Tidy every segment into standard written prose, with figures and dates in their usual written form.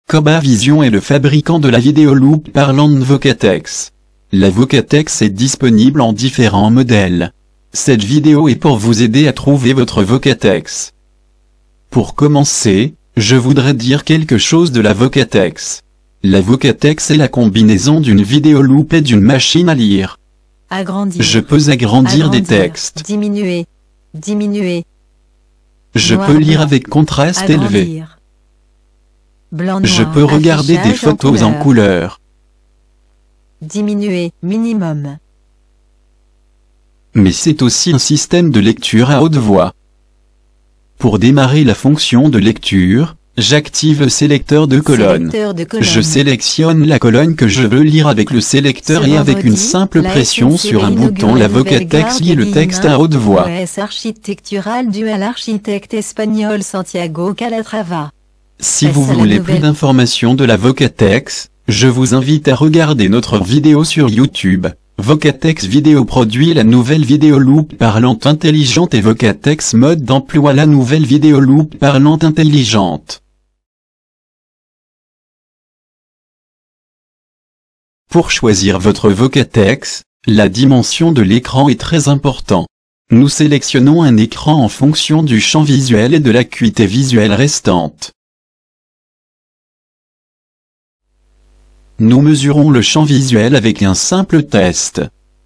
Coba Vision est le fabricant de la vidéo-loupe parlante Vocatex. La Vocatex est disponible en différents modèles. Cette vidéo est pour vous aider à trouver votre Vocatex. Pour commencer, je voudrais dire quelque chose de la Vocatex. La Vocatex est la combinaison d'une vidéo-loupe et d'une machine à lire. Agrandir. Je peux agrandir des textes. Diminuer. Diminuer. Je Noir, peux lire blanc. avec contraste élevé. Agrandir. Blanc, Je noir. peux regarder des Affichage photos en couleur. Diminuer. Minimum. Mais c'est aussi un système de lecture à haute voix. Pour démarrer la fonction de lecture, j'active le sélecteur de colonne. Sélecteur de colonne. Je sélectionne la colonne que je veux lire avec le sélecteur Ce et avec une vendredi, simple la pression SNCB sur un inaugure bouton la la nouvelle Vocatex gare lit le de texte Guillemin, à haute voix. prouesse architecturale due à l'architecte espagnol Santiago Calatrava. Si Passe vous à la voulez nouvelle. plus d'informations de la Vocatex, je vous invite à regarder notre vidéo sur YouTube. Vocatex Vidéo produit la nouvelle vidéo-loupe parlante intelligente et Vocatex mode d'emploi la nouvelle vidéo-loupe parlante intelligente. Pour choisir votre Vocatex, la dimension de l'écran est très importante. Nous sélectionnons un écran en fonction du champ visuel et de l'acuité visuelle restante. Nous mesurons le champ visuel avec un simple test.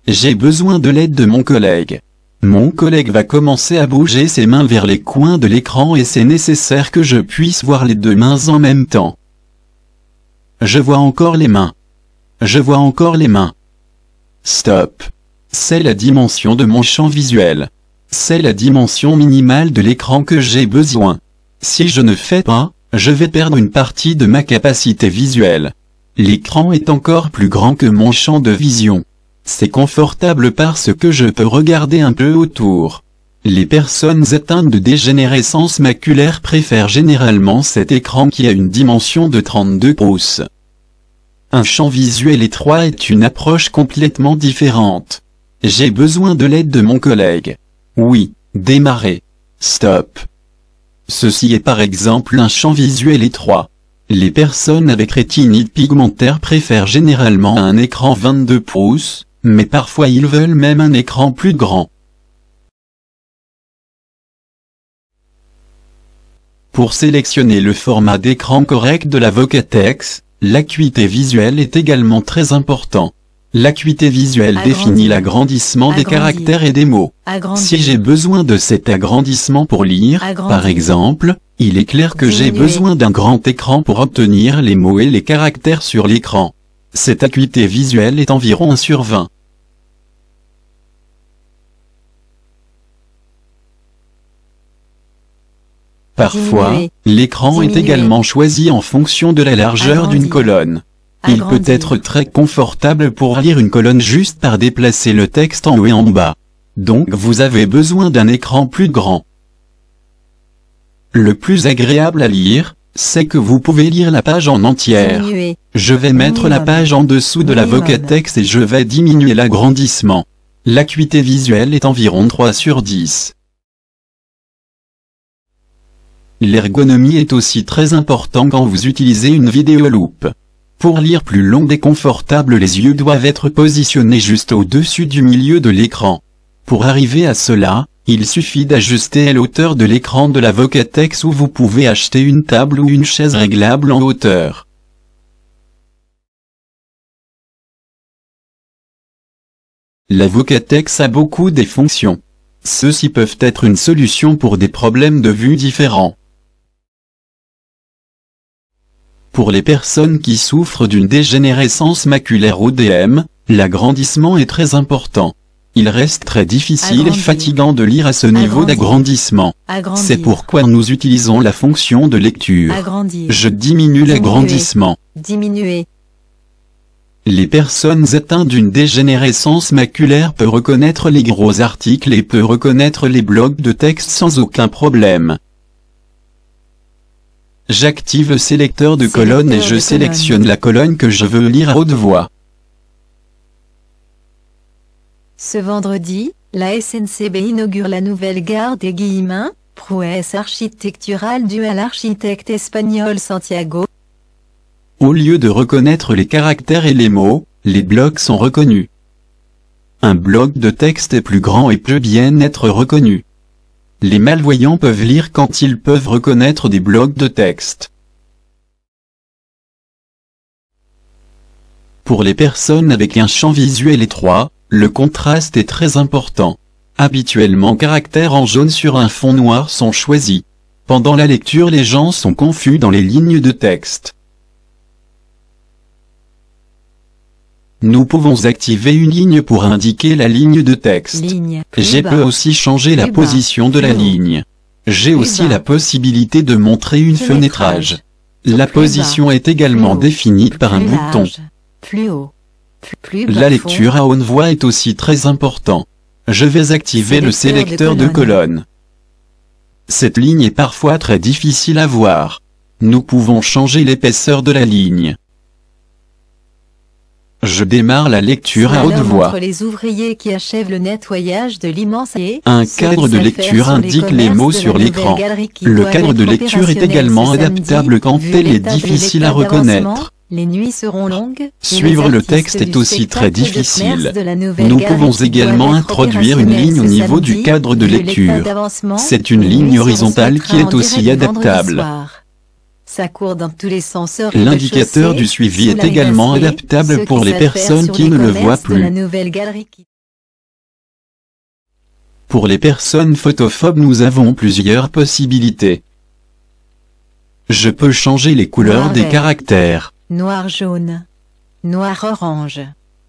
J'ai besoin de l'aide de mon collègue. Mon collègue va commencer à bouger ses mains vers les coins de l'écran et c'est nécessaire que je puisse voir les deux mains en même temps. Je vois encore les mains. Je vois encore les mains. Stop. C'est la dimension de mon champ visuel. C'est la dimension minimale de l'écran que j'ai besoin. Si je ne fais pas, je vais perdre une partie de ma capacité visuelle. L'écran est encore plus grand que mon champ de vision. C'est confortable parce que je peux regarder un peu autour. Les personnes atteintes de dégénérescence maculaire préfèrent généralement cet écran qui a une dimension de 32 pouces. Un champ visuel étroit est une approche complètement différente. J'ai besoin de l'aide de mon collègue. Oui, démarrer. Stop. Ceci est par exemple un champ visuel étroit. Les personnes avec rétinite pigmentaire préfèrent généralement un écran 22 pouces, mais parfois ils veulent même un écran plus grand. Pour sélectionner le format d'écran correct de la Vocatex, l'acuité visuelle est également très important. L'acuité visuelle Agrandir. définit l'agrandissement des Agrandir. caractères et des mots. Agrandir. Si j'ai besoin de cet agrandissement pour lire, Agrandir. par exemple, il est clair que j'ai Diminuer. besoin d'un grand écran pour obtenir les mots et les caractères sur l'écran. Cette acuité visuelle est environ 1/20. Parfois, Diminuer. l'écran est Diminuer. également choisi en fonction de la largeur d'une Agrandir. colonne. Il peut Agrandir. être très confortable pour lire une colonne juste par déplacer le texte en haut et en bas. Donc vous avez besoin d'un écran plus grand. Le plus agréable à lire, c'est que vous pouvez lire la page en entière. Diminuer. Je vais mettre la Minimum. page en dessous de la Minimum. Vocatex et je vais diminuer l'agrandissement. L'acuité visuelle est environ 3/10. L'ergonomie est aussi très important quand vous utilisez une vidéo-loupe. Pour lire plus long et confortable, les yeux doivent être positionnés juste au-dessus du milieu de l'écran. Pour arriver à cela, il suffit d'ajuster l'hauteur de l'écran de la Vocatex ou vous pouvez acheter une table ou une chaise réglable en hauteur. La Vocatex a beaucoup de fonctions. Ceux-ci peuvent être une solution pour des problèmes de vue différents. Pour les personnes qui souffrent d'une dégénérescence maculaire ou DM, l'agrandissement est très important. Il reste très difficile et Agrandir. fatigant de lire à ce niveau Agrandir. d'agrandissement. Agrandir. C'est pourquoi nous utilisons la fonction de lecture. Agrandir. Je diminue l'agrandissement. Diminuer. Les personnes atteintes d'une dégénérescence maculaire peuvent reconnaître les gros articles et peuvent reconnaître les blocs de texte sans aucun problème. J'active le sélecteur de colonne et je sélectionne la colonne que je veux lire à haute voix. Ce vendredi, la SNCB inaugure la nouvelle gare des Guillemins, prouesse architecturale due à l'architecte espagnol Santiago Au lieu de reconnaître les caractères et les mots, les blocs sont reconnus. Un bloc de texte est plus grand et peut bien être reconnu. Les malvoyants peuvent lire quand ils peuvent reconnaître des blocs de texte. Pour les personnes avec un champ visuel étroit, le contraste est très important. Habituellement, caractères en jaune sur un fond noir sont choisis. Pendant la lecture, les gens sont confus dans les lignes de texte. Nous pouvons activer une ligne pour indiquer la ligne de texte. J'ai peut aussi changer la position de la ligne. J'ai aussi la possibilité de montrer une fenêtrage. La position est également définie par un bouton. La lecture à haute voix est aussi très important. Je vais activer le sélecteur de colonnes. Cette ligne est parfois très difficile à voir. Nous pouvons changer l'épaisseur de la ligne. Je démarre la lecture à haute voix. Les ouvriers qui achèvent le nettoyage de l'immense haie. Un cadre de lecture indique les mots sur l'écran. Le cadre de lecture est également adaptable quand elle est difficile à reconnaître. Les nuits seront longues. Suivre le texte est aussi très difficile. Nous pouvons également introduire une ligne au niveau du cadre de lecture. C'est une ligne horizontale qui est aussi adaptable. Ça court dans tous les sens. L'indicateur du suivi est également adaptable pour les personnes qui ne le voient plus. Pour les personnes photophobes, nous avons plusieurs possibilités. Je peux changer les couleurs des caractères. Noir jaune, noir orange,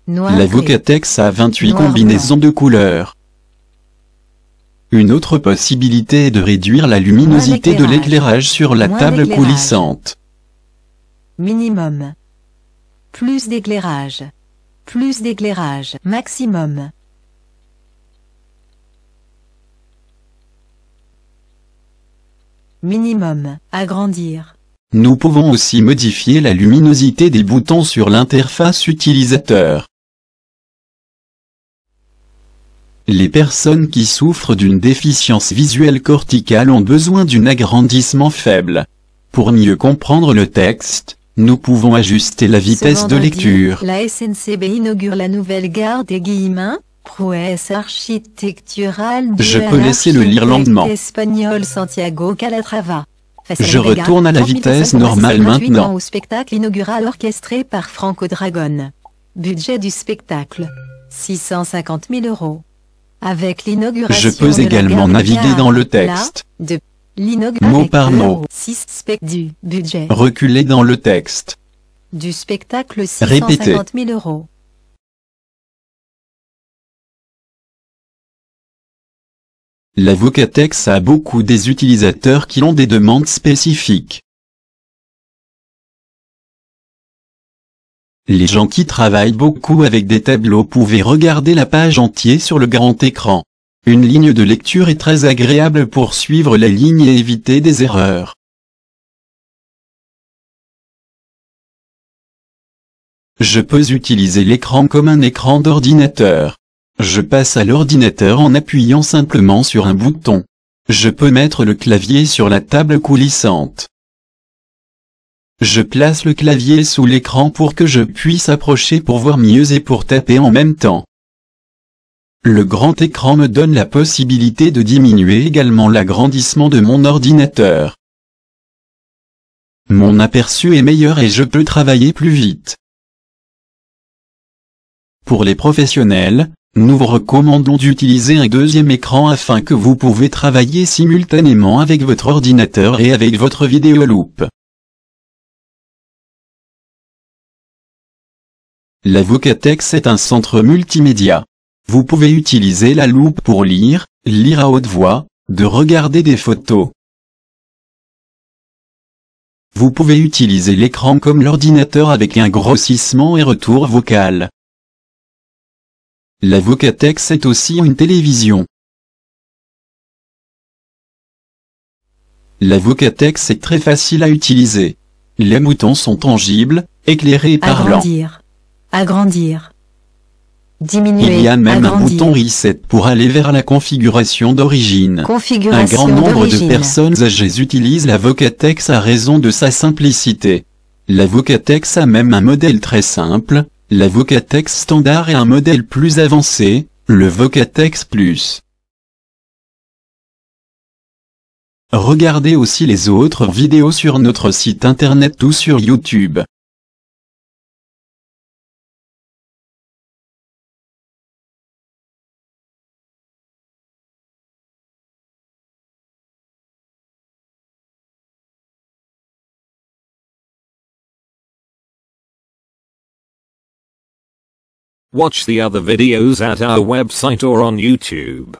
noir La Vocatex a 28 combinaisons de couleurs. Une autre possibilité est de réduire la luminosité de l'éclairage sur la table coulissante. Minimum. Plus d'éclairage. Plus d'éclairage. Maximum. Minimum. Agrandir. Nous pouvons aussi modifier la luminosité des boutons sur l'interface utilisateur. Les personnes qui souffrent d'une déficience visuelle corticale ont besoin d'un agrandissement faible. Pour mieux comprendre le texte, nous pouvons ajuster la vitesse de lecture. La SNCB inaugure la nouvelle gare des Guillemins, prouesse architecturale. Je peux laisser le lire lentement. Espagnol Santiago Calatrava. Je retourne à la vitesse normale maintenant. Au spectacle inaugural orchestré par Franco Dragone. Budget du spectacle 650 000 €. Avec l'inauguration, je peux également naviguer dans le texte. Mot par mot. Du budget. Reculer dans le texte. Du spectacle 650 000 €. La Vocatex a beaucoup des utilisateurs qui ont des demandes spécifiques. Les gens qui travaillent beaucoup avec des tableaux pouvaient regarder la page entière sur le grand écran. Une ligne de lecture est très agréable pour suivre la ligne et éviter des erreurs. Je peux utiliser l'écran comme un écran d'ordinateur. Je passe à l'ordinateur en appuyant simplement sur un bouton. Je peux mettre le clavier sur la table coulissante. Je place le clavier sous l'écran pour que je puisse approcher pour voir mieux et pour taper en même temps. Le grand écran me donne la possibilité de diminuer également l'agrandissement de mon ordinateur. Mon aperçu est meilleur et je peux travailler plus vite. Pour les professionnels, nous vous recommandons d'utiliser un deuxième écran afin que vous pouvez travailler simultanément avec votre ordinateur et avec votre vidéoloop. La Vocatex est un centre multimédia. Vous pouvez utiliser la loupe pour lire à haute voix, de regarder des photos. Vous pouvez utiliser l'écran comme l'ordinateur avec un grossissement et retour vocal. La Vocatex est aussi une télévision. La Vocatex est très facile à utiliser. Les boutons sont tangibles, éclairés et parlants. Agrandir. Diminuer. Il y a même un bouton Reset pour aller vers la configuration d'origine. Un grand nombre de personnes âgées utilisent la Vocatex à raison de sa simplicité. La Vocatex a même un modèle très simple, la Vocatex standard et un modèle plus avancé, le Vocatex Plus. Regardez aussi les autres vidéos sur notre site internet ou sur YouTube. Watch the other videos at our website or on YouTube.